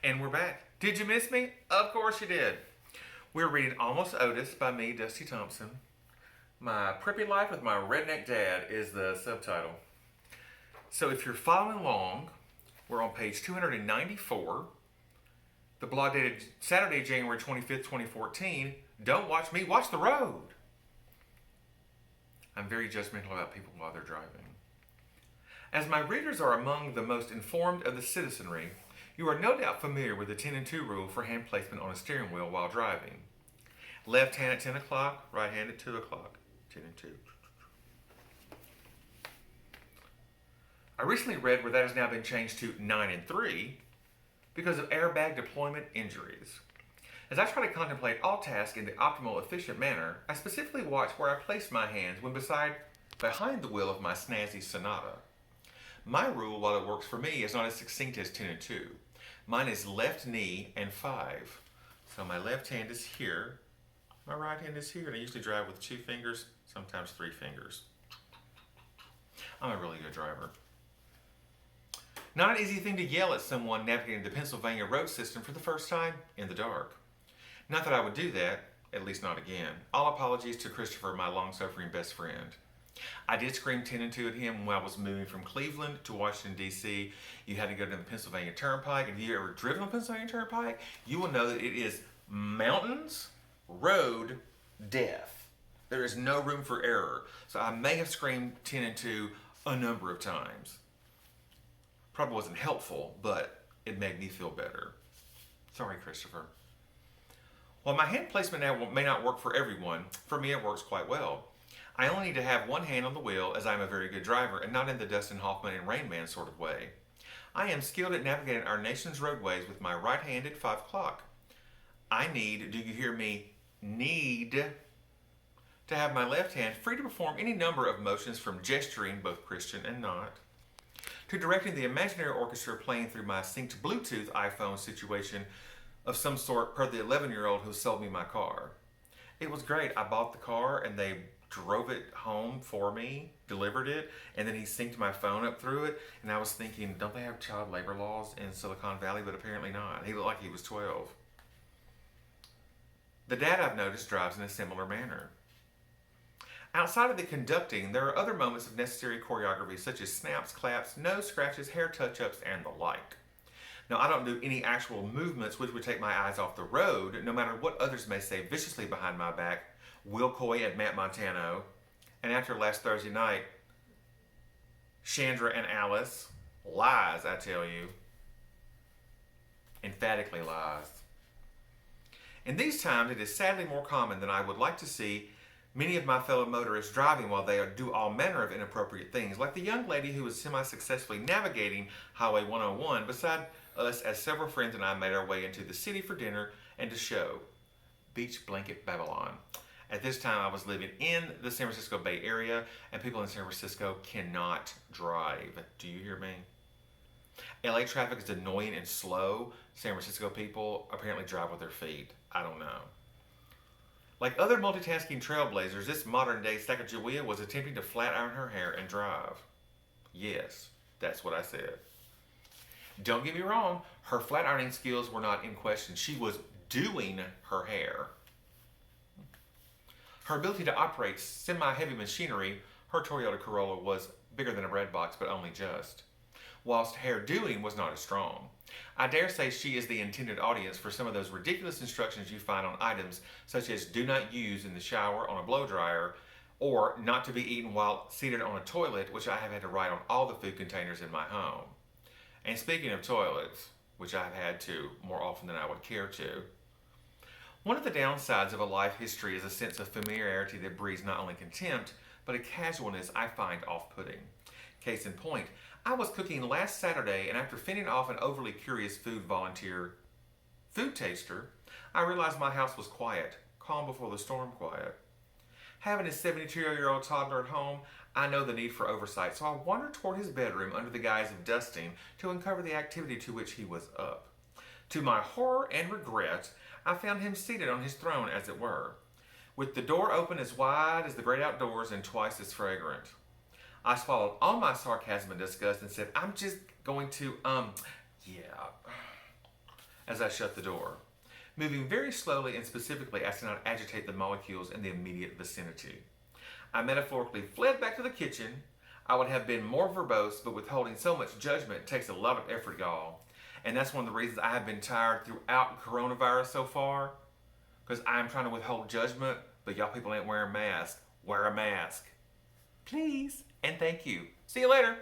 And we're back. Did you miss me? Of course you did. We're reading Almost Odis by me, Dusty Thompson. My Preppy Life with My Redneck Dad is the subtitle. So if you're following along, we're on page 294. The blog dated Saturday, January 25th, 2014. Don't watch me, watch the road. I'm very judgmental about people while they're driving. As my readers are among the most informed of the citizenry, you are no doubt familiar with the 10 and 2 rule for hand placement on a steering wheel while driving. Left hand at 10 o'clock, right hand at 2 o'clock. 10 and 2. I recently read where that has now been changed to 9 and 3 because of airbag deployment injuries. As I try to contemplate all tasks in the optimal, efficient manner, I specifically watch where I place my hands when behind the wheel of my snazzy Sonata. My rule, while it works for me, is not as succinct as 10 and 2. Mine is left knee and 5. So my left hand is here, my right hand is here, and I usually drive with 2 fingers, sometimes 3 fingers. I'm a really good driver. Not an easy thing to yell at someone navigating the Pennsylvania road system for the first time in the dark. Not that I would do that, at least not again. All apologies to Christopher, my long-suffering best friend. I did scream 10 and 2 at him when I was moving from Cleveland to Washington, D.C. You had to go to the Pennsylvania Turnpike. If you've ever driven the Pennsylvania Turnpike, you will know that it is mountains, road, death. There is no room for error. So I may have screamed 10 and 2 a number of times. Probably wasn't helpful, but it made me feel better. Sorry, Christopher. While my hand placement now may not work for everyone, for me it works quite well. I only need to have one hand on the wheel as I am a very good driver and not in the Dustin Hoffman and Rain Man sort of way. I am skilled at navigating our nation's roadways with my right hand at 5 o'clock. I need, do you hear me, need to have my left hand free to perform any number of motions from gesturing, both Christian and not, to directing the imaginary orchestra playing through my synced Bluetooth iPhone situation of some sort per the 11-year-old who sold me my car. It was great. I bought the car and they drove it home for me, delivered it, and then he synced my phone up through it, and I was thinking, don't they have child labor laws in Silicon Valley? But apparently not. He looked like he was 12. The dad, I've noticed, drives in a similar manner. Outside of the conducting, there are other moments of necessary choreography such as snaps, claps, nose scratches, hair touch-ups, and the like. Now, I don't do any actual movements which would take my eyes off the road, no matter what others may say viciously behind my back, Will Coy and Matt Montano, and after last Thursday night, Chandra and Alice, lies, I tell you. Emphatically lies. In these times, it is sadly more common than I would like to see many of my fellow motorists driving while they do all manner of inappropriate things, like the young lady who was semi-successfully navigating Highway 101 beside us as several friends and I made our way into the city for dinner and to show Beach Blanket Babylon. At this time, I was living in the San Francisco Bay Area, and people in San Francisco cannot drive. Do you hear me? LA traffic is annoying and slow. San Francisco people apparently drive with their feet. I don't know. Like other multitasking trailblazers, this modern-day Sacagawea was attempting to flat iron her hair and drive. Yes, that's what I said. Don't get me wrong, her flat ironing skills were not in question. She was doing her hair. Her ability to operate semi-heavy machinery, her Toyota Corolla was bigger than a bread box, but only just. Whilst hair doing was not as strong. I dare say she is the intended audience for some of those ridiculous instructions you find on items such as do not use in the shower on a blow dryer or not to be eaten while seated on a toilet, which I have had to write on all the food containers in my home. And speaking of toilets, which I've had to more often than I would care to, one of the downsides of a life history is a sense of familiarity that breeds not only contempt, but a casualness I find off-putting. Case in point, I was cooking last Saturday, and after fending off an overly curious food taster, I realized my house was quiet, calm before the storm quiet. Having a 72-year-old toddler at home, I know the need for oversight, so I wandered toward his bedroom under the guise of dusting to uncover the activity to which he was up. To my horror and regret, I found him seated on his throne, as it were, with the door open as wide as the great outdoors and twice as fragrant. I swallowed all my sarcasm and disgust and said, I'm just going to, yeah. as I shut the door, moving very slowly and specifically as to not agitate the molecules in the immediate vicinity. I metaphorically fled back to the kitchen. I would have been more verbose, but withholding so much judgment takes a lot of effort, y'all. And that's one of the reasons I have been tired throughout coronavirus so far, because I'm trying to withhold judgment, but y'all people ain't wearing masks. Wear a mask. Please, and thank you. See you later.